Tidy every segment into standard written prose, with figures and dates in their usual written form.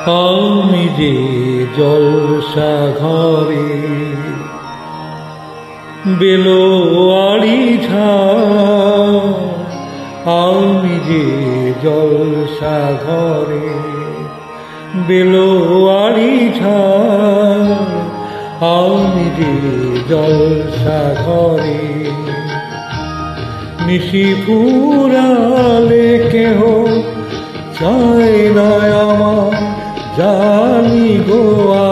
আমি যে জলসা ঘরে বেলোয়ারি ঝাড়, আমি যে জলসা ঘরে বেলোয়ারি ঝাড়, আমি যে জলসা ঘরে নিশি ফুরালে কেহ চায় না আমার জানি গোয়া,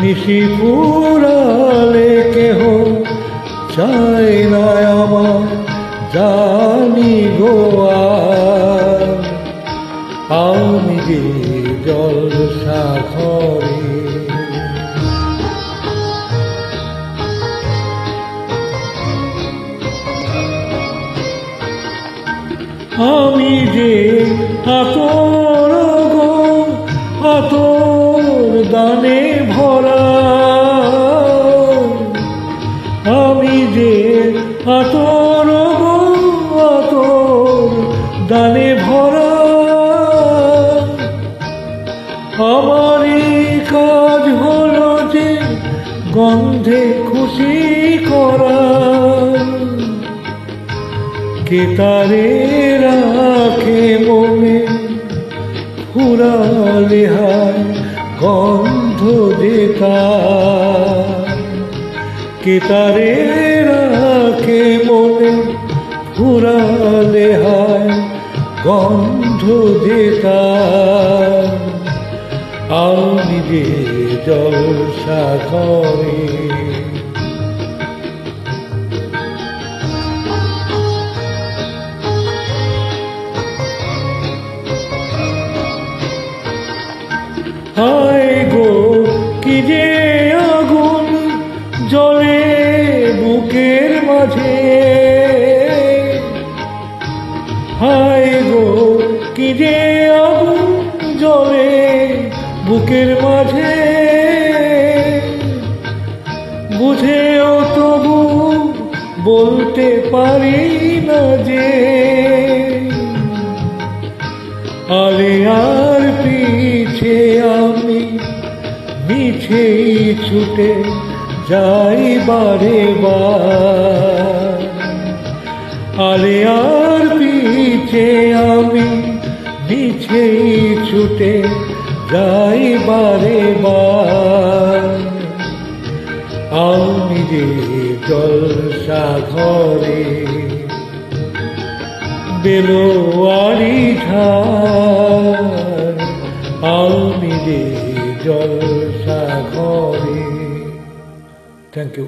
নিশি ফুরালে কেহ চায় না আমার জানি গোয়া, আমি যে জলসা ঘরে আমি যে আতর গো আতর দানে ভরা, আমি যে আতর গো আতর দানে ভরা, আমারই কাজ হলো যে গন্ধে খুশি করা, কে তারে রাখে মনে ফুরালে হায় গন্ধ যেতা, কে তারে রাখে মনে ফুরালে হায় গন্ধ যেতা, আমি যে জলসা ঘরে হায় গো কি যে আগুন জ্বলে বুকের মাঝে, হায় গো কি যে আগুন জ্বলে বুকের মাঝে, বুঝেও তবু বলতে পারি না যে আলেয়ার পিছে আমি মিছেই ছুটে যাই বারে বার, আলেয়ার পিছে আমি মিছেই ছুটে যাই বারে বার, আমি যে জলসা ঘরে বেলোয়ারি ঝাড়, আমি যে জলসা ঘরে। Thank you.